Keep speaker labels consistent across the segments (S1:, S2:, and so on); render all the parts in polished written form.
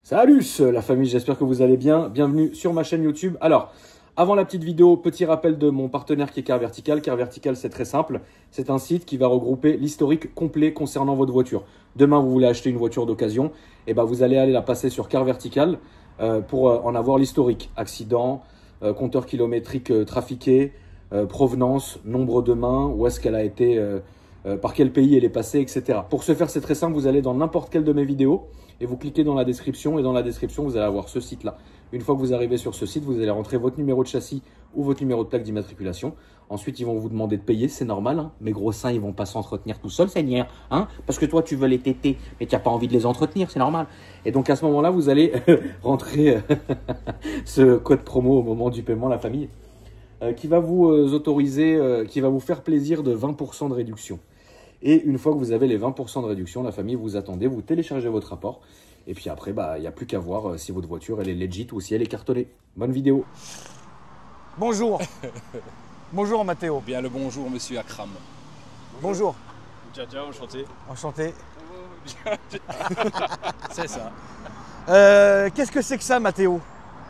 S1: Salut la famille, j'espère que vous allez bien. Bienvenue sur ma chaîne YouTube. Alors, avant la petite vidéo, petit rappel de mon partenaire qui est Car Vertical. Car Vertical, c'est très simple. C'est un site qui va regrouper l'historique complet concernant votre voiture. Demain, vous voulez acheter une voiture d'occasion, et ben vous allez aller la passer sur Car Vertical pour en avoir l'historique. Accident, compteur kilométrique trafiqué, provenance, nombre de mains, où est-ce qu'elle a été, par quel pays elle est passée, etc. Pour ce faire, c'est très simple. Vous allez dans n'importe quelle de mes vidéos et vous cliquez dans la description. Et dans la description, vous allez avoir ce site-là. Une fois que vous arrivez sur ce site, vous allez rentrer votre numéro de châssis ou votre numéro de plaque d'immatriculation. Ensuite, ils vont vous demander de payer, c'est normal. Hein. Mes gros seins, ils vont pas s'entretenir tout seuls, Seigneur. Hein, parce que toi, tu veux les téter, mais tu n'as pas envie de les entretenir, c'est normal. Et donc, à ce moment-là, vous allez rentrer ce code promo au moment du paiement, la famille, qui va vous autoriser, qui va vous faire plaisir de 20% de réduction. Et une fois que vous avez les 20% de réduction, la famille, vous attendez, vous téléchargez votre rapport. Et puis après, il n'y a plus qu'à voir si votre voiture elle est legit ou si elle est cartonnée. Bonne vidéo.
S2: Bonjour. Bonjour Mathéo.
S3: Bien le bonjour monsieur Akram.
S2: Bonjour.
S4: Ciao, enchanté.
S2: Enchanté.
S3: C'est ça.
S2: Qu'est-ce que c'est que ça Mathéo?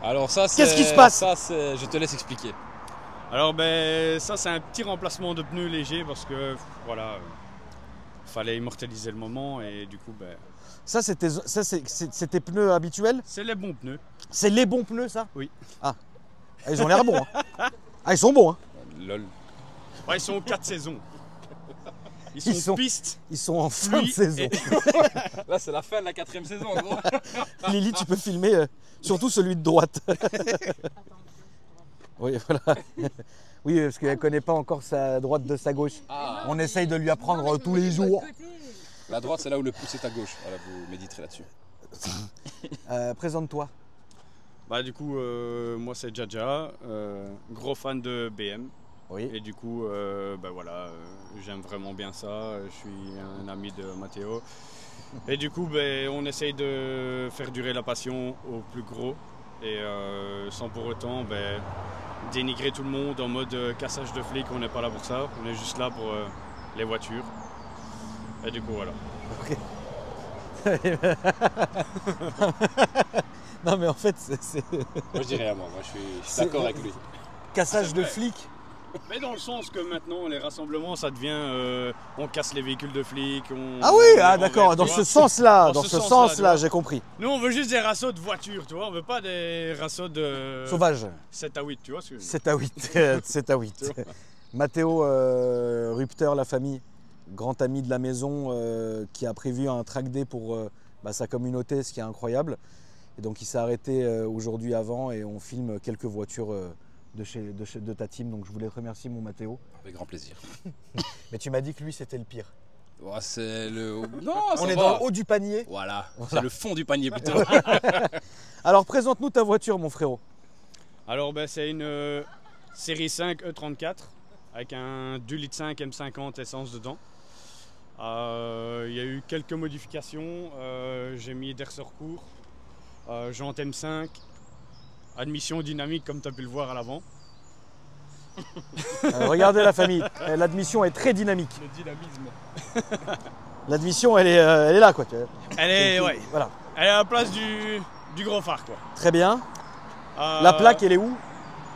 S3: Alors ça c'est...
S2: Qu'est-ce qui se passe?
S3: Ça c'est... Je te laisse expliquer.
S4: Alors ça c'est un petit remplacement de pneus légers parce que voilà, fallait immortaliser le moment et du coup
S2: Ça c'est tes pneus habituels?
S4: c'est les bons pneus.
S2: C'est les bons pneus ça?
S4: Oui.
S2: Ah, ils ont l'air bons. Hein. Ah, ils sont bons. Hein.
S4: Lol. Ouais, ils sont aux 4 saisons. Ils sont pistes.
S2: Ils sont en fin de saison.
S3: Là c'est la fin de la 4e saison en gros.
S2: Lily, tu peux filmer surtout celui de droite. Oui, voilà. Oui, parce qu'elle ne connaît pas encore sa droite de sa gauche.
S3: Ah.
S2: On essaye de lui apprendre tous les jours.
S3: La droite c'est là où le pouce est à gauche. Voilà, vous méditerez là-dessus.
S2: Présente-toi.
S4: Du coup, moi c'est Jaja, gros fan de BM.
S2: Oui.
S4: Et du coup, voilà, j'aime vraiment bien ça. Je suis un ami de Mathéo. Et du coup, on essaye de faire durer la passion au plus gros. Et sans pour autant dénigrer tout le monde en mode cassage de flics. On n'est pas là pour ça. On est juste là pour les voitures. Et du coup, voilà.
S2: Okay. Non mais en fait c'est...
S3: Moi je dis rien moi je suis d'accord avec lui.
S2: Cassage de flics.
S4: Mais dans le sens que maintenant les rassemblements ça devient on casse les véhicules de flics.
S2: Ah oui, d'accord, dans ce sens-là, j'ai compris.
S4: Nous on veut juste des rassauts de voitures, tu vois, on veut pas des rassauts de...
S2: Sauvage.
S4: 7 à 8, tu vois ce que je veux dire.
S2: 7 à 8, 7 à 8. Mathéo Rupter, la famille, grand ami de la maison qui a prévu un track day pour sa communauté, ce qui est incroyable. Et donc il s'est arrêté aujourd'hui avant et on filme quelques voitures de ta team. Donc je voulais te remercier mon Mathéo.
S3: Avec grand plaisir.
S2: Mais tu m'as dit que lui c'était le pire.
S3: Ouais, c'est le... Non, ça
S2: on est
S3: va.
S2: dans le haut du panier.
S3: Voilà. C'est le fond du panier plutôt.
S2: Alors présente-nous ta voiture mon frérot.
S4: Alors c'est une série 5 E34 avec un 2,5 litres M50 essence dedans. Il y a eu quelques modifications, j'ai mis des ressorts courts, jante M5, admission dynamique comme tu as pu le voir à l'avant.
S2: Regardez la famille, l'admission est très dynamique.
S4: Le dynamisme.
S2: L'admission elle est là quoi.
S4: Elle est, ouais.
S2: Voilà.
S4: Elle est à la place du gros phare quoi.
S2: Très bien. La plaque elle est où?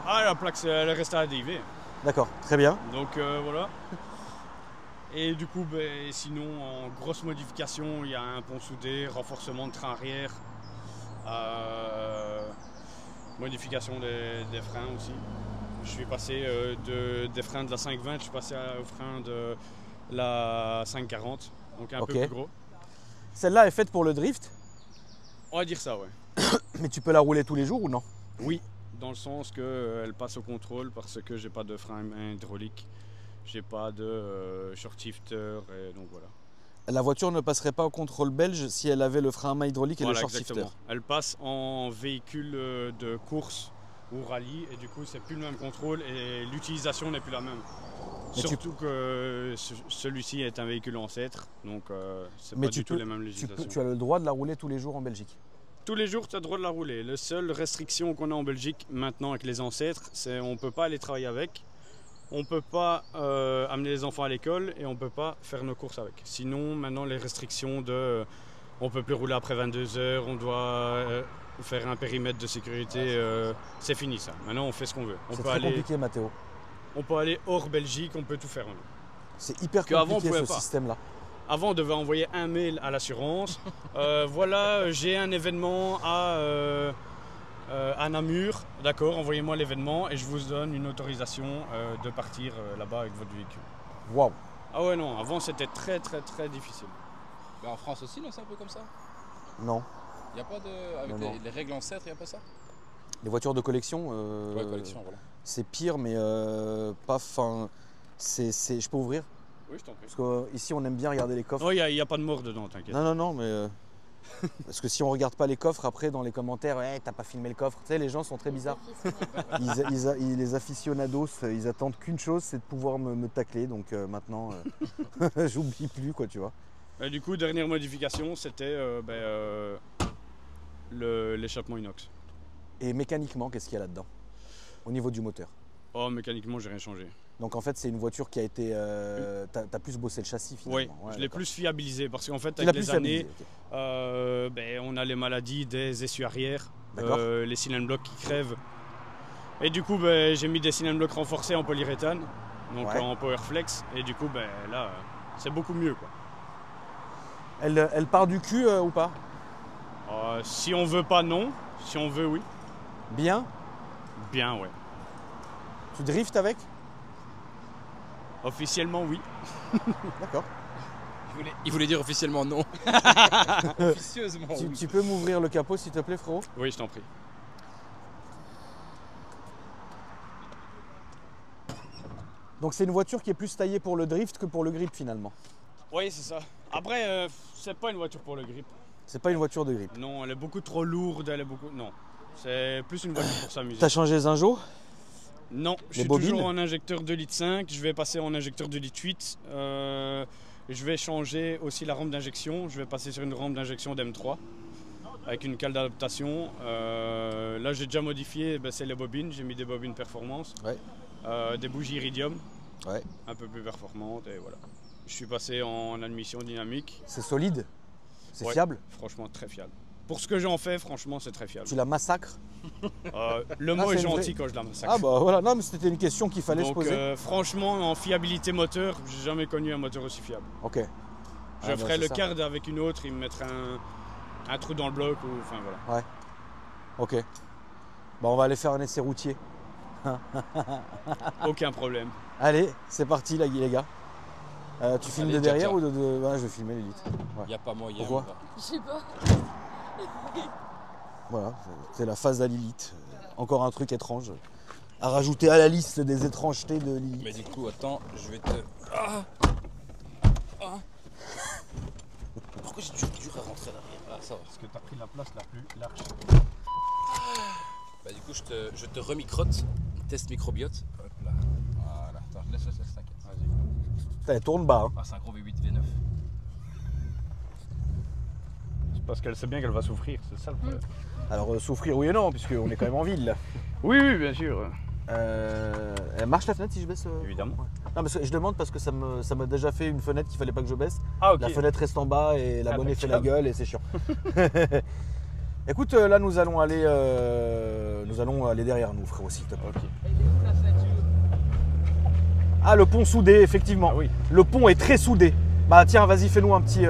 S4: Ah la plaque elle est restée à DIV.
S2: D'accord, très bien.
S4: Donc voilà. Et du coup, sinon, en grosse modification, il y a un pont soudé, renforcement de train arrière, modification des freins aussi. Je suis passé des freins de la 520, je suis passé au frein de la 540, donc un peu plus gros.
S2: Celle-là est faite pour le drift?
S4: On va dire ça, ouais.
S2: Mais tu peux la rouler tous les jours ou non?
S4: Oui, dans le sens qu'elle passe au contrôle parce que j'ai pas de frein hydraulique. J'ai pas de short shifter et donc voilà.
S2: La voiture ne passerait pas au contrôle belge si elle avait le frein à main hydraulique et le short shifter.
S4: Elle passe en véhicule de course ou rallye et du coup c'est plus le même contrôle et l'utilisation n'est plus la même. Mais surtout que celui-ci est un véhicule ancêtre donc c'est pas du tout les mêmes législations.
S2: Tu as le droit de la rouler tous les jours en Belgique?
S4: Tous les jours tu as le droit de la rouler. La seule restriction qu'on a en Belgique maintenant avec les ancêtres, c'est on ne peut pas aller travailler avec. On ne peut pas amener les enfants à l'école et on ne peut pas faire nos courses avec. Sinon, maintenant, les restrictions de on peut plus rouler après 22 heures, on doit faire un périmètre de sécurité. C'est fini ça. Maintenant, on fait ce qu'on veut.
S2: C'est très compliqué, Mathéo.
S4: On peut aller hors Belgique, on peut tout faire.
S2: C'est hyper
S4: Qu'avant,
S2: compliqué
S4: on
S2: ce
S4: pouvait pas.
S2: système-là.
S4: Avant, on devait envoyer un mail à l'assurance. Voilà, j'ai un événement à Namur. D'accord, envoyez-moi l'événement et je vous donne une autorisation de partir là-bas avec votre véhicule.
S2: Waouh.
S4: Ah ouais, non, avant c'était très difficile.
S3: Mais en France aussi, non, c'est un peu comme ça.
S2: Non.
S3: Il n'y a pas de. Avec
S2: Non,
S3: les règles ancêtres, il n'y a pas ça.
S2: Les voitures de collection,
S3: Ouais, collection, voilà.
S2: c'est pire, mais pas fin. Je peux ouvrir?
S4: Oui, je t'en prie.
S2: Parce qu'ici, on aime bien regarder les coffres.
S4: Non, il n'y a pas de mort dedans, t'inquiète.
S2: Non, mais. Parce que si on regarde pas les coffres, après, dans les commentaires, ouais, t'as pas filmé le coffre. Tu sais, les gens sont très bizarres. Les aficionados, ils attendent qu'une chose, c'est de pouvoir me tacler. Donc maintenant, j'oublie plus, quoi, tu vois.
S4: Et du coup, dernière modification, c'était l'échappement inox.
S2: Et mécaniquement, qu'est-ce qu'il y a là-dedans? Au niveau du moteur.
S4: Oh, mécaniquement, j'ai rien changé.
S2: Donc en fait, c'est une voiture qui a été. T'as plus bossé le châssis finalement.
S4: Oui,
S2: Ouais,
S4: je l'ai
S2: d'accord.
S4: plus fiabilisé parce qu'en fait,
S2: Tu l'as
S4: avec
S2: plus
S4: les années,
S2: fiabilisé, ok.
S4: on a les maladies des essuies arrière,
S2: D'accord.
S4: les cylindres blocs qui crèvent. Et du coup, j'ai mis des cylindres blocs renforcés en polyuréthane, donc
S2: Ouais.
S4: en Powerflex. Et du coup, là, c'est beaucoup mieux, quoi.
S2: Elle part du cul ou pas?
S4: Si on veut pas, non. Si on veut, oui.
S2: Bien?
S4: Bien, ouais.
S2: Tu driftes avec?
S4: Officiellement, oui.
S2: D'accord.
S3: Il voulait dire officiellement non. Officieusement.
S2: Tu,
S3: oui.
S2: tu peux m'ouvrir le capot s'il te plaît, frérot?
S4: Oui, je t'en prie.
S2: Donc c'est une voiture qui est plus taillée pour le drift que pour le grip finalement.
S4: Oui, c'est ça. Après, c'est pas une voiture pour le grip.
S2: C'est pas une voiture de grip.
S4: Non, elle est beaucoup trop lourde, elle est beaucoup... Non. C'est plus une voiture pour s'amuser.
S2: T'as changé les injos?
S4: Non, je
S2: Les
S4: suis
S2: bobines
S4: toujours en injecteur 2,5 litres. Je vais passer en injecteur 2,8 litres. Je vais changer aussi la rampe d'injection. Je vais passer sur une rampe d'injection d'M3 avec une cale d'adaptation. Là, j'ai déjà modifié, c'est les bobines. J'ai mis des bobines performance,
S2: Ouais.
S4: des bougies iridium,
S2: Ouais.
S4: un peu plus performantes et voilà. Je suis passé en admission dynamique.
S2: C'est solide? C'est
S4: Ouais,
S2: fiable?
S4: Franchement, très fiable. Pour ce que j'en fais, franchement, c'est très fiable.
S2: Tu la massacres?
S4: Le mot
S2: c'est
S4: est
S2: une
S4: gentil
S2: vraie-
S4: quand je la massacre.
S2: Ah bah voilà, non mais c'était une question qu'il fallait se
S4: Donc,
S2: poser.
S4: franchement, en fiabilité moteur, j'ai jamais connu un moteur aussi fiable.
S2: Ok.
S4: Je
S2: bah,
S4: ferais
S2: c'est
S4: le
S2: ça.
S4: quart avec une autre, il me mettrait un trou dans le bloc ou enfin voilà.
S2: Ok. Bah on va aller faire un essai routier.
S4: Aucun problème.
S2: Allez, c'est parti les gars. Tu filmes
S3: Allez,
S2: de derrière
S3: Jaja.
S2: ou de... Ouais, je vais filmer l'élite.
S3: Il n'y a pas moyen.
S2: Pourquoi?
S3: on va.
S5: Je sais pas.
S2: Voilà, c'est la phase à Lilith. Encore un truc étrange à rajouter à la liste des étrangetés de Lilith.
S3: Mais du coup, attends, je vais te. Ah. Pourquoi j'ai toujours dur à rentrer derrière? Ah, ça va.
S4: Parce que tu as pris la place la plus large.
S3: Bah, du coup, je te remicrote. Test microbiote. Hop là. Voilà. Attends, laisse, t'inquiète. Vas-y.
S2: Putain, elle tourne bas. Hein.
S3: Ah, c'est un gros V8 V9.
S4: C'est parce qu'elle sait bien qu'elle va souffrir, c'est ça le problème.
S2: Alors souffrir oui et non, puisqu'on est quand même en ville là.
S4: Oui, bien sûr.
S2: Elle marche la fenêtre si je baisse
S4: Évidemment.
S2: Ouais. Non, parce que je demande parce que ça m'a déjà fait une fenêtre qu'il fallait pas que je baisse.
S4: Ah, ok.
S2: La fenêtre reste en bas et la
S4: Ah,
S2: monnaie
S4: bah,
S2: fait la
S4: ciao.
S2: gueule et c'est chiant. Écoute, là nous allons aller derrière nous, frérot, s'il te plaît. Ah, le pont soudé, effectivement.
S4: Ah oui.
S2: Le pont est très soudé. Bah tiens, vas-y, fais-nous un petit.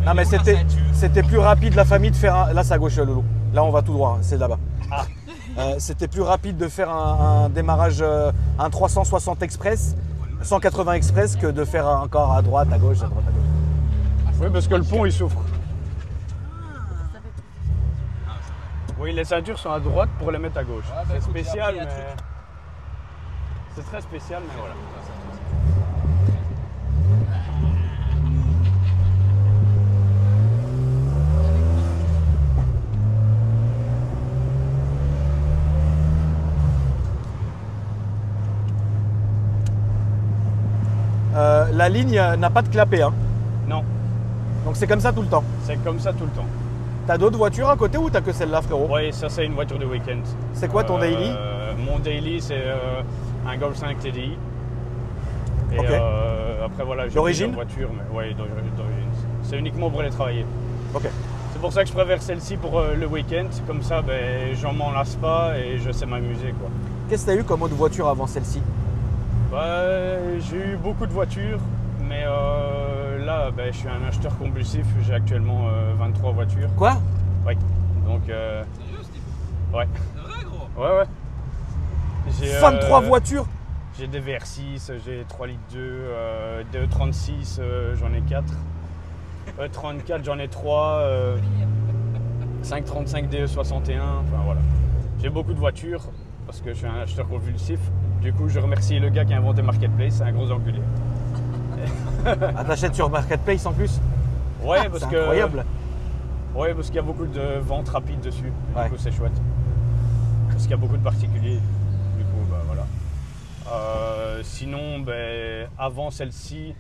S2: Non mais c'était plus rapide la famille de faire un... Là c'est à gauche Lolo. Là on va tout droit, c'est là-bas. C'était plus rapide de faire un démarrage, un 360 express, 180 express que de faire encore à droite, à gauche, à droite, à gauche.
S4: Oui, parce que le pont il souffre. Oui, les ceintures sont à droite pour les mettre à gauche.
S3: Ah, bah,
S4: C'est
S3: écoute,
S4: spécial,
S3: j'ai appris un
S4: mais. C'est très spécial, mais voilà.
S2: La ligne n'a pas de clapet, hein.
S4: Non,
S2: Donc c'est comme ça tout le temps.
S4: c'est comme ça tout le temps.
S2: T'as d'autres voitures à côté ou t'as que celle-là, frérot?
S4: Oui, ça c'est une voiture de week-end.
S2: C'est quoi ton daily?
S4: Mon daily, c'est un Golf 5 TDI. Et
S2: Ok.
S4: après, voilà, j'ai
S2: D'origine?
S4: plusieurs voitures, mais ouais, d'origine. C'est uniquement pour aller travailler.
S2: Ok.
S4: C'est pour ça que je préfère celle-ci pour le week-end. Comme ça, ben, j'en m'en lasse pas et je sais m'amuser, quoi.
S2: Qu'est-ce que t'as eu comme autre voiture avant celle-ci?
S4: Bah, j'ai eu beaucoup de voitures, mais là, ben, je suis un acheteur compulsif. J'ai actuellement 23 voitures.
S2: Quoi?
S4: Oui. Donc,
S3: Sérieux, Steve?
S4: ouais.
S3: C'est vrai, gros?
S4: Ouais, ouais. J'ai
S2: 23 voitures?
S4: J'ai des VR6, j'ai 3 litres 2, des E36, j'en ai 4. E34, j'en ai 3. 535 DE61, enfin voilà. J'ai beaucoup de voitures parce que je suis un acheteur compulsif. Du coup, je remercie le gars qui a inventé Marketplace, c'est un gros enculé.
S2: Ah, t'achètes sur Marketplace en plus?
S4: Ouais,
S2: Ah,
S4: parce
S2: c'est
S4: que.
S2: incroyable.
S4: Ouais, parce qu'il y a beaucoup de ventes rapides dessus. Et
S2: Ouais.
S4: Du coup, c'est chouette. Parce qu'il y a beaucoup de particuliers. Du coup, bah voilà. Sinon, ben, avant celle-ci,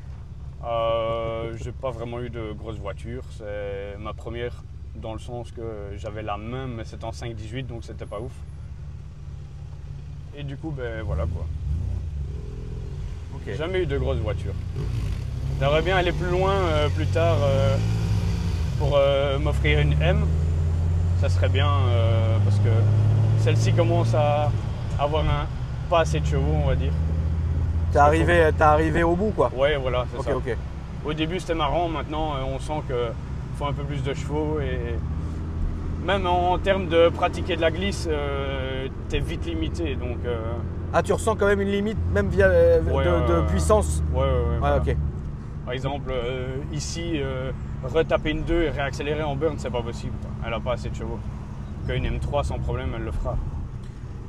S4: j'ai pas vraiment eu de grosses voitures. C'est ma première dans le sens que j'avais la même, mais c'était en 5.18, donc c'était pas ouf. Et du coup, ben voilà quoi.
S2: Ok.
S4: Jamais eu de grosses voitures. J'aimerais bien aller plus loin plus tard pour m'offrir une M. Ça serait bien parce que celle-ci commence à avoir pas assez de chevaux, on va dire.
S2: T'es arrivé au bout, quoi.
S4: Ouais, voilà, c'est
S2: Ok,
S4: ça.
S2: ok.
S4: Au début, c'était marrant. Maintenant, on sent qu'il faut un peu plus de chevaux. Et même en termes de pratiquer de la glisse, t'es vite limité. Donc,
S2: Ah, tu ressens quand même une limite, même via de puissance.
S4: ouais, voilà.
S2: Ok.
S4: Par exemple, ici, retaper une 2 et réaccélérer en burn, c'est pas possible, quoi. Elle n'a pas assez de chevaux. Qu'une M3, sans problème, elle le fera.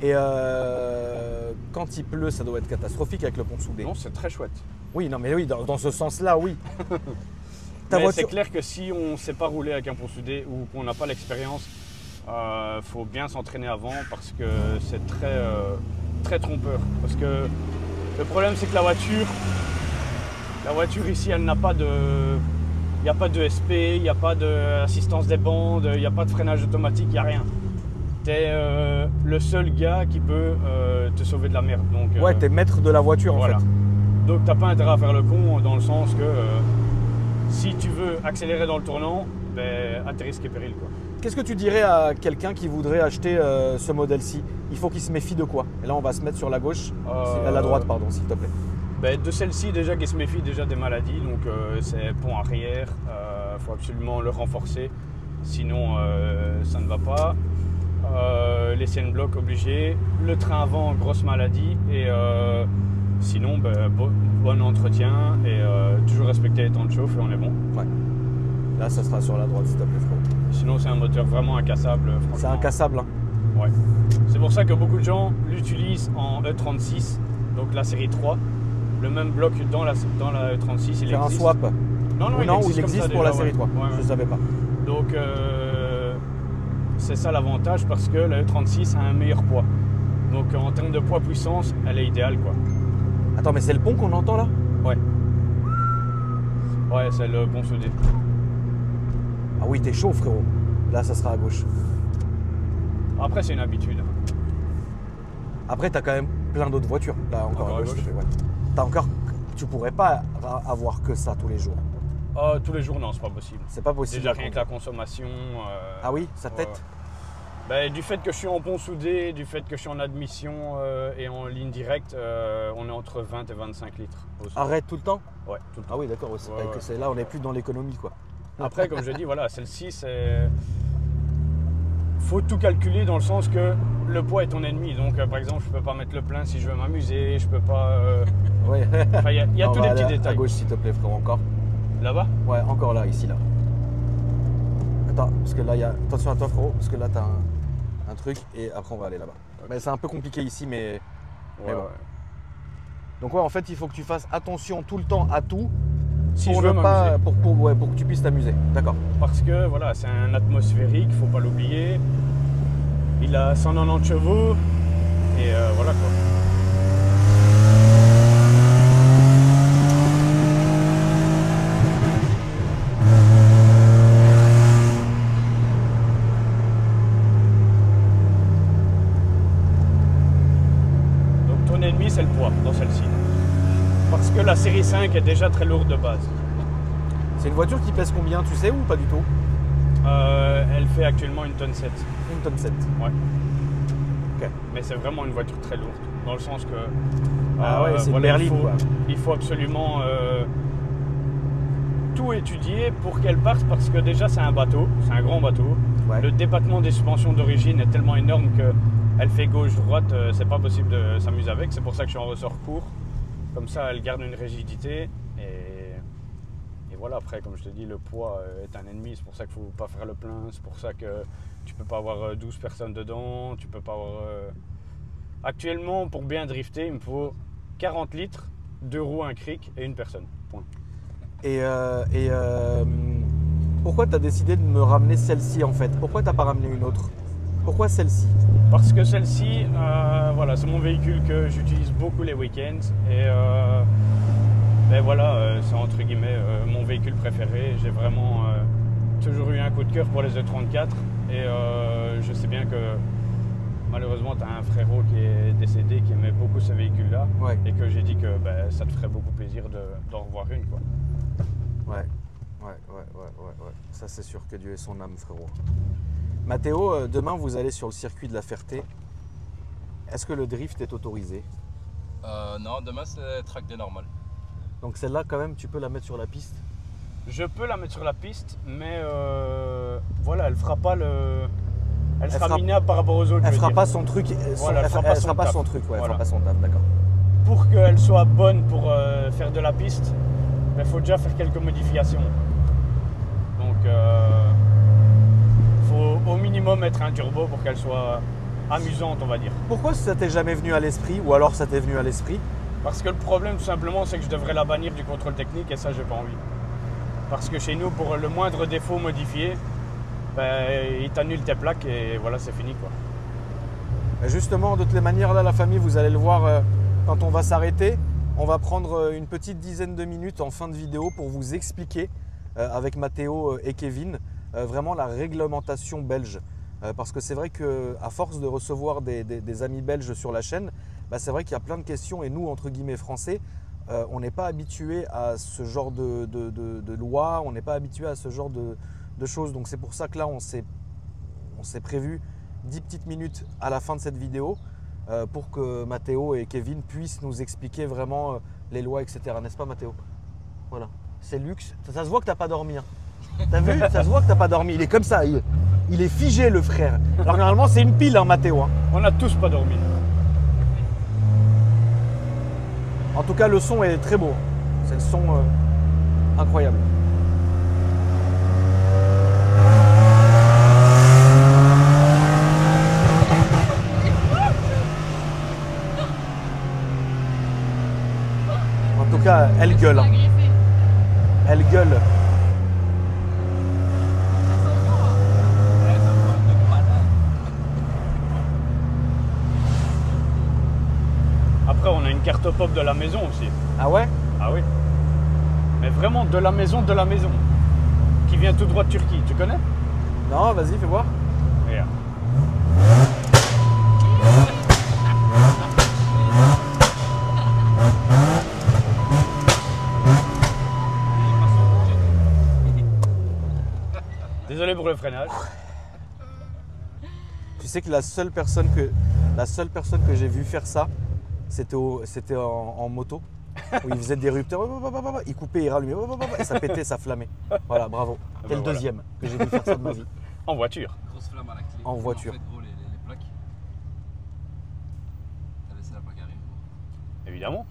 S2: Et quand il pleut, ça doit être catastrophique avec le pont soudé.
S4: Non, c'est très chouette.
S2: Oui, non, mais oui, dans ce sens-là, oui. Ta
S4: Mais
S2: voiture.
S4: c'est clair que si on ne sait pas rouler avec un pont soudé ou qu'on n'a pas l'expérience, faut bien s'entraîner avant parce que c'est très trompeur. Parce que le problème, c'est que la voiture ici, elle n'a pas de... Il n'y a pas de SP, il n'y a pas d'assistance des bandes, il n'y a pas de freinage automatique, il n'y a rien. Tu es le seul gars qui peut te sauver de la merde. Donc,
S2: Ouais, t'es maître de la voiture
S4: voilà.
S2: en fait.
S4: Donc t'as pas intérêt à faire le con dans le sens que si tu veux accélérer dans le tournant, ben, à tes risques et périls, quoi.
S2: Qu'est-ce que tu dirais à quelqu'un qui voudrait acheter ce modèle-ci? Il faut qu'il se méfie de quoi? Et là, on va se mettre sur la gauche, à la droite, pardon, s'il te plaît.
S4: Ben, de celle-ci, déjà qui se méfie déjà des maladies, donc c'est pont arrière, faut absolument le renforcer, sinon ça ne va pas. Les siennes blocs obligés, le train avant, grosse maladie, et sinon ben, bon entretien et toujours respecter les temps de chauffe et on est bon.
S2: Ouais. Là, ça sera sur la droite, s'il te plaît, frérot.
S4: Sinon c'est un moteur vraiment incassable.
S2: C'est
S4: franchement.
S2: incassable, hein.
S4: Ouais. C'est pour ça que beaucoup de gens l'utilisent en E36, donc la série 3. Le même bloc dans la E36, il
S2: Faire un
S4: existe.
S2: swap.
S4: Non,
S2: Ou non,
S4: il
S2: il existe
S4: comme ça
S2: pour la
S4: déjà,
S2: série
S4: ouais.
S2: 3.
S4: Ouais,
S2: Je
S4: ouais.
S2: ne savais pas.
S4: Donc c'est ça l'avantage parce que la E36 a un meilleur poids. Donc en termes de poids-puissance, elle est idéale, quoi.
S2: Attends, mais c'est le pont qu'on entend là?
S4: Ouais. Ouais, c'est le pont soudé.
S2: Ah oui, t'es chaud, frérot. Là, ça sera à gauche.
S4: Après, c'est une habitude.
S2: Après, t'as quand même plein d'autres voitures. Là, encore à gauche. Ouais. T'as encore... Tu pourrais pas avoir que ça tous les jours.
S4: Tous les jours, non, c'est pas possible.
S2: C'est pas possible.
S4: Déjà rien que la consommation.
S2: Ah oui, sa tête.
S4: Ben, du fait que je suis en pont soudé, du fait que je suis en admission et en ligne directe, on est entre 20 et 25 litres.
S2: Arrête tout le temps?
S4: Ouais, tout le temps.
S2: Ah oui, d'accord. aussi.
S4: Ouais,
S2: Avec
S4: ouais.
S2: c'est là, on n'est plus dans l'économie, quoi.
S4: Après, comme je dis, voilà, celle-ci, c'est... Faut tout calculer dans le sens que le poids est ton ennemi. Donc, par exemple, je peux pas mettre le plein si je veux m'amuser, je peux pas...
S2: Ouais.
S4: Enfin, il y a
S2: On
S4: tous
S2: va
S4: les petits
S2: aller
S4: détails.
S2: À gauche, s'il te plaît, frérot, encore.
S4: Là-bas?
S2: Ouais, encore là, ici, là. Attends, parce que là, il y a... Attention à toi, frérot, parce que là, t'as un truc, et après, on va aller là-bas. Mais c'est un peu compliqué ici, mais
S4: Ouais,
S2: bon.
S4: ouais.
S2: Donc ouais, en fait, il faut que tu fasses attention tout le temps à tout
S4: Si
S2: pour
S4: je veux
S2: ne pas,
S4: m'amuser.
S2: pour que tu puisses t'amuser. D'accord.
S4: Parce que, voilà, c'est un atmosphérique, faut pas l'oublier. Il a 190 chevaux, et voilà, quoi. ennemi, c'est le poids dans celle-ci. Parce que la série 5 est déjà très lourde de base.
S2: C'est une voiture qui pèse combien, tu sais, ou pas du tout?
S4: Elle fait actuellement 1,7 tonne.
S2: 1,7 tonne.
S4: Ouais.
S2: Ok.
S4: Mais c'est vraiment une voiture très lourde. Dans le sens que.
S2: Ah ouais, c'est une berline, quoi.
S4: Il faut absolument tout étudier pour qu'elle parte, parce que déjà c'est un bateau, c'est un grand bateau.
S2: Ouais.
S4: Le débattement des suspensions d'origine est tellement énorme qu'elle fait gauche-droite, c'est pas possible de s'amuser avec. C'est pour ça que je suis en ressort court. Comme ça, elle garde une rigidité. Et voilà, après, comme je te dis, le poids est un ennemi. C'est pour ça qu'il ne faut pas faire le plein. C'est pour ça que tu peux pas avoir 12 personnes dedans. Tu peux pas avoir. Actuellement, pour bien drifter, il me faut 40 litres, 2 roues, un cric et une personne. Point.
S2: Et pourquoi tu as décidé de me ramener celle-ci en fait? Pourquoi tu n'as pas ramené une autre? Pourquoi celle-ci?
S4: Parce que celle-ci, voilà, c'est mon véhicule que j'utilise beaucoup les week-ends. Et ben voilà, c'est entre guillemets mon véhicule préféré. J'ai vraiment toujours eu un coup de cœur pour les E34. Et je sais bien que malheureusement, tu as un frérot qui est décédé, qui aimait beaucoup ce véhicule-là. Ouais. Et que j'ai dit que ben, ça te ferait beaucoup plaisir d'en revoir une, quoi.
S2: Ouais. Ça, c'est sûr, que Dieu ait son âme, frérot. Mathéo, demain, vous allez sur le circuit de la Ferté. Est-ce que le drift est autorisé?
S3: Non, demain, c'est track day normal.
S2: Donc celle-là, quand même, tu peux la mettre sur la piste?
S4: Je peux la mettre sur la piste, mais voilà, elle fera pas le... Elle sera minable par rapport aux autres.
S2: Elle fera pas son truc.
S4: Voilà, elle fera pas son
S2: truc, ouais,
S4: voilà.
S2: Elle fera pas son taf, d'accord.
S4: Pour qu'elle soit bonne pour faire de la piste, il faut déjà faire quelques modifications. Donc, faut au minimum mettre un turbo pour qu'elle soit amusante, on va dire.
S2: Pourquoi ça t'est jamais venu à l'esprit, ou alors ça t'est venu à l'esprit?
S4: Parce que le problème, tout simplement, c'est que je devrais la bannir du contrôle technique, et ça, j'ai pas envie. Parce que chez nous, pour le moindre défaut modifié, ben, il t'annule tes plaques et voilà, c'est fini, quoi.
S2: Justement, de toutes les manières, là, la famille, vous allez le voir quand on va s'arrêter. On va prendre une petite dizaine de minutes en fin de vidéo pour vous expliquer avec Mathéo et Kevin vraiment la réglementation belge. Parce que c'est vrai qu'à force de recevoir des amis belges sur la chaîne, bah, c'est vrai qu'il y a plein de questions et nous, entre guillemets français, on n'est pas habitué à ce genre de loi, on n'est pas habitué à ce genre de choses. Donc c'est pour ça que là, on s'est prévu 10 petites minutes à la fin de cette vidéo pour que Mathéo et Kevin puissent nous expliquer vraiment les lois, etc. N'est-ce pas, Mathéo? Voilà, c'est luxe. Ça se voit que tu n'as pas dormi. Hein. T'as vu? Ça se voit que tu n'as pas dormi. Il est comme ça, il est figé, le frère. Alors normalement, c'est une pile, hein, Mathéo. Hein.
S4: On n'a tous pas dormi.
S2: En tout cas, le son est très beau. C'est le son incroyable. En tout cas, elle gueule. Hein. Elle gueule.
S4: Après, on a une carte pop de la maison aussi.
S2: Ah ouais?
S4: Ah oui. Mais vraiment de la maison, qui vient tout droit de Turquie. Tu connais?
S2: Non, vas-y, fais voir.
S4: Regarde. Désolé pour le freinage.
S2: Tu sais que la seule personne que j'ai vu faire ça, c'était en moto, où il faisait des rupteurs, il coupait, il rallumait, et ça pétait, ça flammait. Voilà, bravo. T'es le deuxième que j'ai vu faire ça de ma vie.
S4: En voiture.
S3: Grosse flamme à la clé.
S2: En voiture.
S3: En fait, gros, les plaques. T'as laissé la plaque arrière.
S4: Évidemment.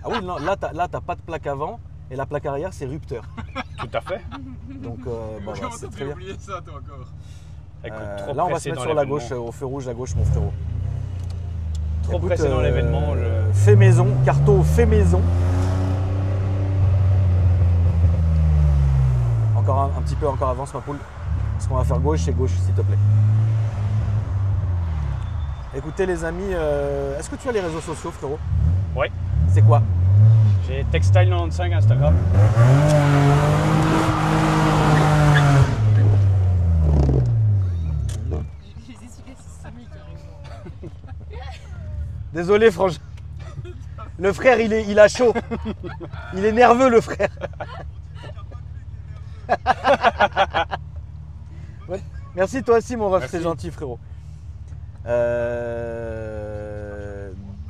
S2: Ah oui, non, là, t'as pas de plaque avant, et la plaque arrière, c'est rupteur.
S4: Tout à fait.
S2: Donc, bah, c'est très bien.
S3: oublié ça, toi, encore?
S4: Écoute,
S2: là, on va se mettre sur la gauche, au feu rouge à gauche, mon frérot.
S4: Trop pressé dans l'événement.
S2: Fait maison, carto fait maison. Encore un petit peu, encore avance, ma poule. Ce qu'on va faire gauche, c'est gauche, s'il te plaît. Écoutez, les amis, est-ce que tu as les réseaux sociaux, frérot?
S4: Oui.
S2: C'est quoi?
S4: J'ai Textile95 Instagram.
S2: Désolé, franchement. Le frère, il a chaud. Il est nerveux, le frère. Ouais. Merci toi aussi, mon ref, c'est gentil, frérot.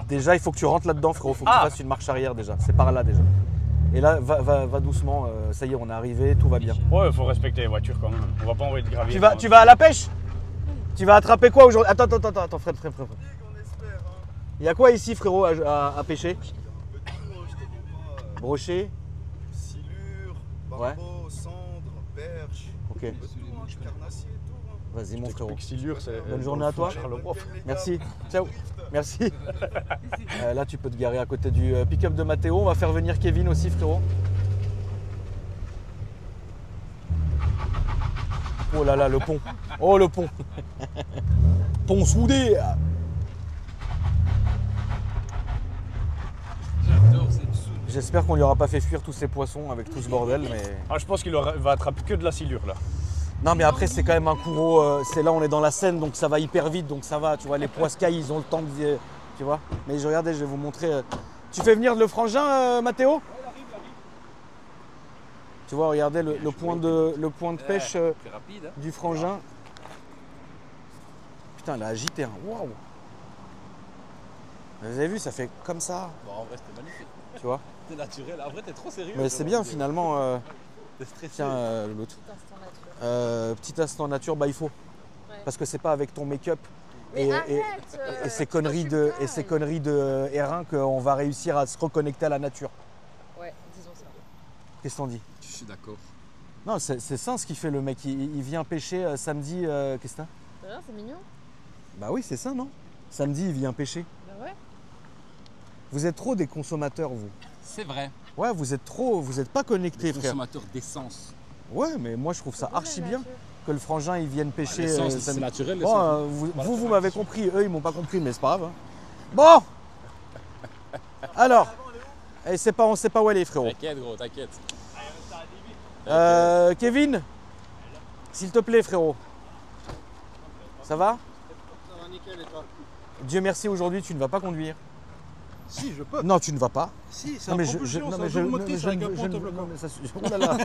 S2: Déjà, il faut que tu rentres là-dedans, frérot. Il faut que tu fasses une marche arrière déjà. C'est par là déjà. Et là, va doucement. Ça y est, on est arrivé, tout va bien.
S4: Ouais, il faut respecter les voitures quand même. On va pas envoyer de gravier.
S2: Tu vas à la pêche? Tu vas attraper quoi aujourd'hui? Attends, Fred. Il y a quoi ici, frérot, à pêcher? Brochet.
S5: Silure, barbeau, cendre, perche.
S2: Ok.
S5: Carnassier, tout.
S2: Vas-y, mon frérot.
S4: Silure, c'est.
S2: Bonne journée à toi. Merci. Ciao. Merci. Là, tu peux te garer à côté du pick-up de Mathéo. On va faire venir Kevin aussi, frérot. Oh là là, le pont. Oh, le pont. Pont soudé. J'espère qu'on lui aura pas fait fuir tous ces poissons avec tout ce bordel, mais...
S4: Ah, je pense qu'il va attraper que de la silure là.
S2: Non, mais après, c'est quand même un courreau. C'est là, on est dans la Seine, donc ça va hyper vite, donc ça va. Tu vois, les poiscailles, ils ont le temps de... Tu vois. Mais regardez, je vais vous montrer. Tu fais venir le frangin, Mathéo? Tu vois, regardez le point de pêche
S3: rapide, hein.
S2: du frangin. Putain, il a agité, hein. Waouh! Vous avez vu, ça fait comme ça.
S3: Bon, en vrai, c'était magnifique.
S2: Tu vois?
S3: T'es naturel. En vrai, t'es trop sérieux.
S2: Mais c'est bien, finalement.
S3: T'es stressé.
S2: Tiens, l'autre. Petit instant nature, bah il faut.
S6: Ouais.
S2: Parce que c'est pas avec ton make-up
S6: Mais
S2: et
S6: arrête,
S2: ces conneries de R1 qu'on va réussir à se reconnecter à la nature.
S6: Ouais, disons ça.
S2: Qu'est-ce qu'on dit?
S3: Je suis d'accord.
S2: Non, c'est ça ce qu'il fait le mec. Il vient pêcher samedi. Qu'est-ce que t'as?
S6: D'ailleurs, c'est mignon.
S2: Bah oui, c'est ça, non? Samedi, il vient pêcher.
S6: Bah ouais.
S2: Vous êtes trop des consommateurs, vous.
S3: C'est vrai.
S2: Ouais, vous êtes pas connectés, frère.
S3: Consommateur d'essence.
S2: Ouais, mais moi je trouve ça archi bien que le frangin il vienne pêcher.
S3: L'essence, c'est
S2: samedi.
S3: naturel.
S2: Bon, vous m'avez compris, eux ils m'ont pas compris, mais c'est pas grave. Hein. Bon. Alors, on sait pas où aller, frérot.
S3: T'inquiète, gros, t'inquiète.
S2: Kevin, s'il te plaît, frérot. Ça va?
S5: Ça va nickel et toi?
S2: Dieu merci, aujourd'hui tu ne vas pas conduire.
S5: Si, je peux.
S2: Non, tu ne vas pas.
S5: Si, c'est
S2: Non,
S5: un
S2: mais
S5: propulsion, c'est un double motrice avec un pont bloquant.
S2: Oh là là.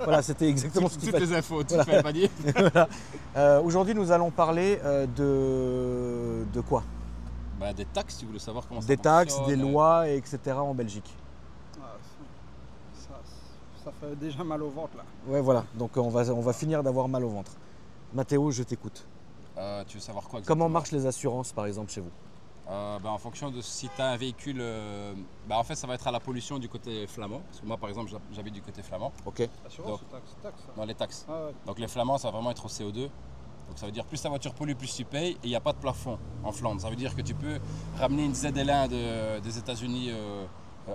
S2: Voilà, c'était exactement ce qu'il
S3: Toutes
S2: fallait.
S3: les infos, tu
S2: Voilà.
S3: fais le panier.
S2: Voilà. Aujourd'hui, nous allons parler de quoi?
S3: Bah, des taxes, si vous voulez savoir comment ça
S2: Des taxes,
S3: fonctionne.
S2: des lois, etc. en Belgique.
S5: Ah, ça fait déjà mal au ventre là.
S2: Ouais, voilà. Donc on va finir d'avoir mal au ventre. Mathéo, je t'écoute.
S3: Tu veux savoir quoi
S2: Comment
S3: exactement?
S2: marchent les assurances, par exemple, chez vous?
S3: En fonction de si tu as un véhicule, en fait ça va être à la pollution du côté flamand. Parce que moi par exemple j'habite du côté flamand,
S2: Ok.
S5: Assurance
S3: Donc.
S5: ou taxe?
S3: dans les taxes.
S5: Ah ouais.
S3: Donc les flamands ça va vraiment être au CO2. Donc ça veut dire plus ta voiture pollue, plus tu payes. Et il n'y a pas de plafond en Flandre. Ça veut dire que tu peux ramener une ZL1 des États-Unis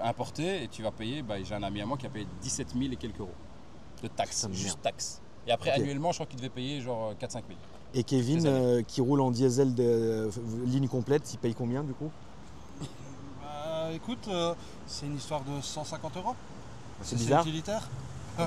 S3: importée et tu vas payer, j'ai un ami à moi qui a payé 17 000 et quelques euros de taxes,
S2: Putain de
S3: juste
S2: merde.
S3: taxes. Et après
S2: Ok.
S3: annuellement je crois qu'il devait payer genre 4-5 000.
S2: Et Kevin,
S3: Désolé.
S2: qui roule en diesel de ligne complète, il paye combien du coup?
S5: Écoute, c'est une histoire de 150 euros.
S2: C'est bizarre.
S5: utilitaire.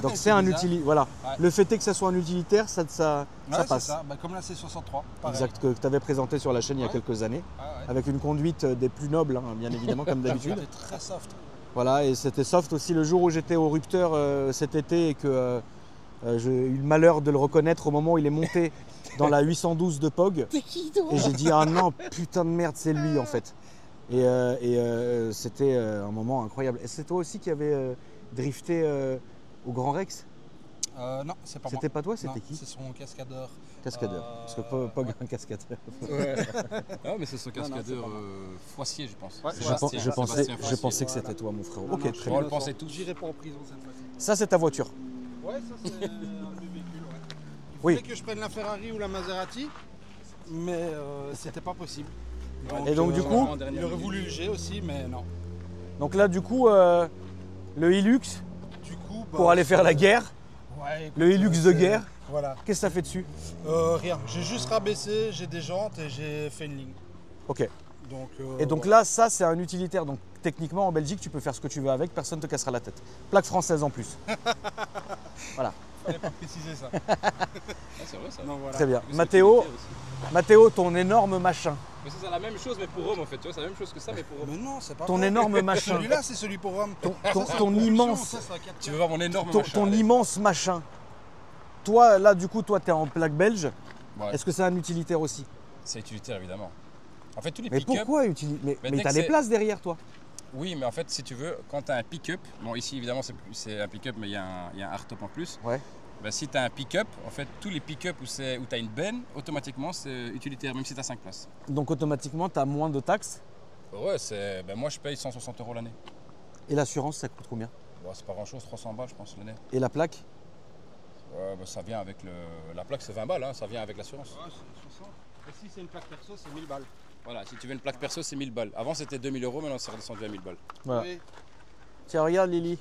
S2: Donc c'est un
S5: bizarre.
S2: utilitaire. Voilà.
S5: Ouais.
S2: Le fait est que ça soit un utilitaire, ça
S5: Ouais,
S2: passe.
S5: c'est ça. Comme là, c'est 63. Pareil.
S2: Exact, que tu avais présenté sur la chaîne il y a
S5: Ouais.
S2: quelques années,
S5: Ah ouais.
S2: avec une conduite des plus nobles, hein, bien évidemment, comme d'habitude.
S5: C'est très soft.
S2: Voilà, et c'était soft aussi le jour où j'étais au Rupteur cet été et que j'ai eu le malheur de le reconnaître au moment où il est monté dans la 812 de Pog. Et j'ai dit, ah non, putain de merde, c'est lui en fait. Et c'était un moment incroyable. Et c'est toi aussi qui avais drifté au Grand Rex?
S5: Non, c'est pas moi.
S2: C'était pas toi,
S5: Non,
S2: c'était qui?
S5: C'est son cascadeur.
S2: Cascadeur. Parce que Pog a un cascadeur.
S3: Ah mais c'est son cascadeur Foissier je pense.
S5: Ouais,
S3: Sébastien,
S2: Je pensais
S3: Sébastien
S2: que
S3: Foissier.
S2: c'était toi, mon frère.
S5: Non,
S2: Ok,
S5: non,
S2: très
S3: On
S2: bien.
S3: le pensait tous.
S5: J'irai pas en prison cette fois-ci.
S2: Ça, c'est ta voiture.
S5: Ouais, ça c'est un vieux véhicule. Ouais. Il
S2: Oui.
S5: voulait que je prenne la Ferrari ou la Maserati, mais c'était pas possible.
S2: Et donc, du coup,
S5: il aurait voulu le G aussi, mais non.
S2: Donc là, du coup, le Hilux,
S5: Du coup,
S2: pour aller faire la guerre,
S5: ouais, écoute,
S2: le Hilux de
S5: c'est-
S2: guerre,
S5: Voilà.
S2: qu'est-ce que ça fait dessus?
S5: Rien. J'ai juste rabaissé, j'ai des jantes et j'ai fait une ligne.
S2: Ok.
S5: Donc,
S2: Et donc là, ça, c'est un utilitaire. Donc techniquement, en Belgique, tu peux faire ce que tu veux avec, personne ne te cassera la tête. Plaque française en plus. Voilà.
S5: Fallait pas préciser ça.
S3: C'est vrai ça.
S5: Donc voilà.
S2: Très bien.
S3: C'est
S2: Mathéo,
S3: utilitaire aussi.
S2: Mathéo, ton énorme machin.
S3: Mais c'est la même chose mais pour Rome en fait, tu vois, c'est la même chose que ça mais pour Rome.
S5: Mais non, c'est pas
S2: Ton
S5: vrai.
S2: énorme machin.
S5: Celui-là, c'est celui pour Rome.
S2: Ton
S5: Ça, c'est en
S2: ton
S5: production,
S2: immense.
S5: ça, c'est en 4
S3: Tu veux voir mon énorme
S2: Ton,
S3: machin,
S2: ton
S3: allez.
S2: immense machin. Toi, là, du coup, toi, tu es en plaque belge.
S3: Ouais.
S2: Est-ce que c'est un utilitaire aussi?
S3: C'est utilitaire évidemment. En fait tous les
S2: Mais
S3: pick-up.
S2: pourquoi utilitaire?
S3: Mais
S2: Mais
S3: dès
S2: t'as
S3: que
S2: des
S3: c'est-
S2: places derrière toi.
S3: Oui, mais en fait, si tu veux, quand tu as un pick-up, bon, ici évidemment c'est un pick-up, mais il y a un hardtop en plus.
S2: Ouais.
S3: Ben, si tu as un pick-up, en fait, tous les pick-up où tu as une benne, automatiquement c'est utilitaire, même si tu as 5 places.
S2: Donc automatiquement, tu as moins de taxes.
S3: Ouais, ben, moi je paye 160 € l'année.
S2: Et l'assurance, ça coûte combien?
S3: Bon, c'est pas grand-chose, 300 balles, je pense, l'année.
S2: Et la plaque?
S3: Ben, ça vient avec la plaque, c'est 20 balles, hein, ça vient avec l'assurance.
S5: Ouais, c'est 60. Et si c'est une plaque perso, c'est 1000 balles.
S3: Voilà, si tu veux une plaque perso, c'est 1000 balles. Avant, c'était 2000 €, maintenant c'est redescendu à 1000 balles.
S2: Voilà.
S5: Oui.
S2: Tiens, regarde Lily,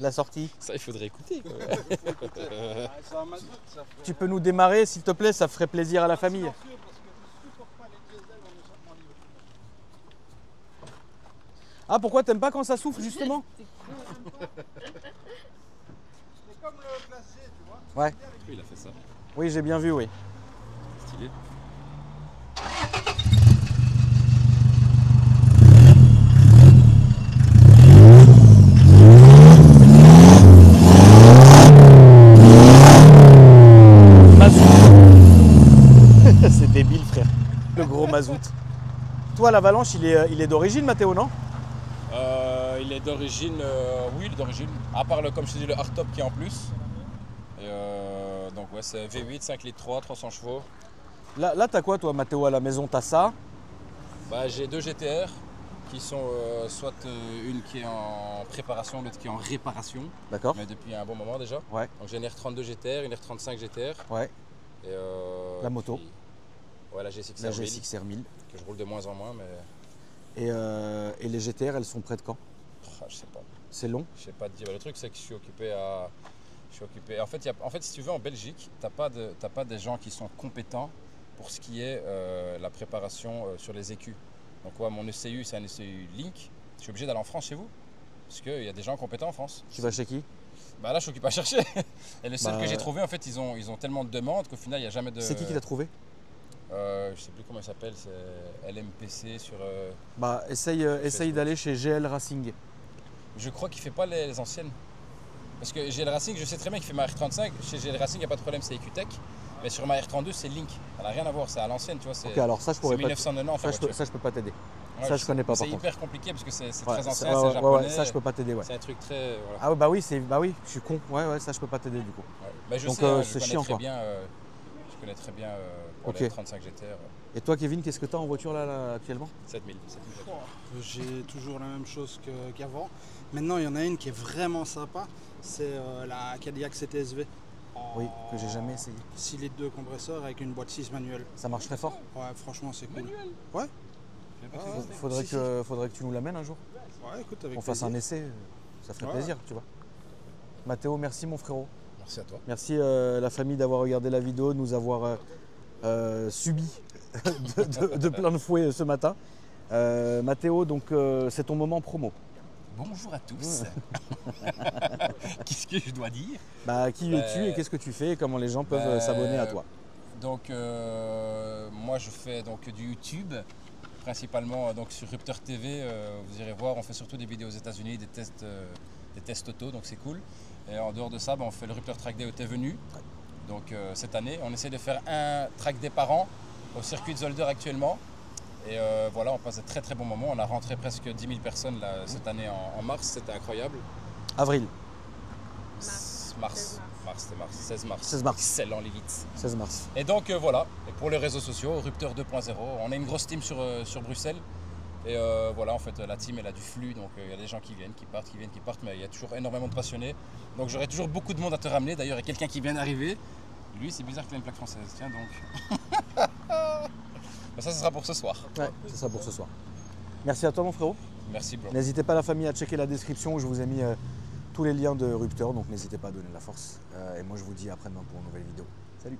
S2: la sortie.
S3: Ça, il faudrait écouter. Quoi.
S5: C'est un mazout, ça fait.
S2: Tu peux nous démarrer, s'il te plaît, ça ferait plaisir à la famille.
S5: Silencieux, parce que je supporte pas les diesels en échappement libre.
S2: Ah, pourquoi t'aimes pas quand ça souffle, justement?
S5: C'est comme le classe G, tu vois.
S2: Ouais.
S3: Il a fait ça.
S2: Oui, j'ai bien vu, oui.
S3: Stylé.
S2: Mazout. C'est débile, frère. Le gros mazout. Toi, l'Avalanche, il est d'origine, Mathéo, non?
S3: Il est d'origine, oui, il est d'origine. À part, comme je te dis, le hardtop qui est en plus. Et, donc, ouais, c'est V8, 5 litres 3, 300 chevaux.
S2: Là, t'as quoi, toi, Mathéo, à la maison? T'as ça?
S3: Bah, j'ai 2 GTR qui sont soit une qui est en préparation, l'autre qui est en réparation.
S2: D'accord.
S3: Mais depuis un bon moment déjà.
S2: Ouais.
S3: Donc, j'ai une R32 GTR, une R35 GTR.
S2: Ouais.
S3: Et,
S2: La moto.
S3: Ouais, la GSX
S2: La
S3: R1000,
S2: GSX R1000.
S3: que je roule de moins en moins, mais
S2: Et les GTR, elles sont près de quand?
S3: je sais pas.
S2: C'est long?
S3: Je sais pas te dire. Le truc, c'est que je suis occupé à. En fait, si tu veux, en Belgique, t'as pas des gens qui sont compétents pour ce qui est la préparation sur les écus. Donc, ouais, mon ECU, c'est un ECU Link. Je suis obligé d'aller en France chez vous. Parce qu'il y a des gens compétents en France.
S2: Tu vas chez qui?
S3: Bah là, je suis occupé à chercher. Et le seul
S2: Bah,
S3: que j'ai trouvé, en fait, ils ont tellement de demandes qu'au final, il n'y a jamais de.
S2: C'est qui t'a trouvé?
S3: Je sais plus comment il s'appelle. C'est LMPC sur.
S2: Bah, essaye d'aller chez GL Racing.
S3: Je crois qu'il fait pas les anciennes. Parce que GL Racing, je sais très bien qu'il fait ma R35. Chez GL Racing, il n'y a pas de problème, c'est EQTech. Mais sur ma R32, c'est Link. Ça n'a rien à voir, c'est à l'ancienne, tu vois. C'est
S2: Ok, alors ça, je pourrais pas.
S3: 1990
S2: Ça,
S3: la voiture.
S2: je peux pas t'aider.
S3: Ouais,
S2: ça, je connais pas,
S3: C'est
S2: par contre.
S3: hyper compliqué parce que c'est
S2: Ouais,
S3: très ancien,
S2: ouais,
S3: c'est
S2: ouais,
S3: japonais.
S2: ça, je peux pas t'aider, ouais.
S3: C'est un truc très. Voilà.
S2: Ah, bah oui, je suis con. Ouais, ça, je peux pas t'aider, du coup.
S3: Ouais. Mais je
S2: Donc,
S3: sais, hein,
S2: c'est
S3: je connais
S2: chiant,
S3: très
S2: quoi.
S3: bien. Je connais très bien pour
S2: Ok.
S3: les 35 GTR.
S2: Et toi, Kevin, qu'est-ce que t'as en voiture, là, actuellement?
S3: 7000.
S5: J'ai toujours la même chose qu'avant. Maintenant, il y en a une qui est vraiment sympa. C'est la Cadillac CTSV.
S2: Oui, que j'ai jamais essayé.
S5: 6 litres de compresseur avec une boîte 6 manuelle.
S2: Ça marche très fort.
S5: Ouais, franchement, c'est cool. Ouais.
S2: Faudrait
S5: Si,
S2: que tu nous l'amènes un jour.
S5: Ouais, écoute, avec
S2: Qu'on fasse
S5: plaisir.
S2: un essai, ça ferait
S5: Ouais.
S2: plaisir, tu vois. Mathéo, merci mon frérot.
S3: Merci à toi.
S2: Merci la famille d'avoir regardé la vidéo, de nous avoir subi de plein de fouets ce matin. Mathéo, donc c'est ton moment promo.
S3: Bonjour à tous. Qu'est-ce que je dois dire?
S2: Bah, qui es-tu et qu'est-ce que tu fais et comment les gens peuvent s'abonner à toi?
S3: Donc moi je fais donc du YouTube, principalement donc sur Rupteur TV, vous irez voir, on fait surtout des vidéos aux États-Unis, des tests auto, donc c'est cool. Et en dehors de ça, on fait le Rupteur Track Day où tu es venu. Donc cette année, on essaie de faire un track day par an au circuit de Zolder actuellement. Et voilà, on passe de très très bons moments. On a rentré presque 10 000 personnes là, cette année en mars, c'était incroyable.
S2: Avril,
S3: Mars, c'était mars, 16 mars.
S2: 16 mars.
S3: Excellent Lilith.
S2: 16 mars.
S3: Et donc voilà, et pour les réseaux sociaux, Rupteur 2.0, on a une grosse team sur Bruxelles. Et voilà, en fait, la team, elle a du flux, donc il y a des gens qui viennent, qui partent, mais il y a toujours énormément de passionnés. Donc j'aurai toujours beaucoup de monde à te ramener. D'ailleurs, il y a quelqu'un qui vient d'arriver. Lui, c'est bizarre qu'il ait une plaque française. Tiens donc. Ça, ce sera pour ce soir.
S2: Ouais, c'est ça pour ce soir. Merci à toi mon frérot.
S3: Merci, bro.
S2: N'hésitez pas la famille à checker la description où je vous ai mis tous les liens de Rupteur, donc n'hésitez pas à donner de la force. Et moi je vous dis à après-demain pour une nouvelle vidéo. Salut!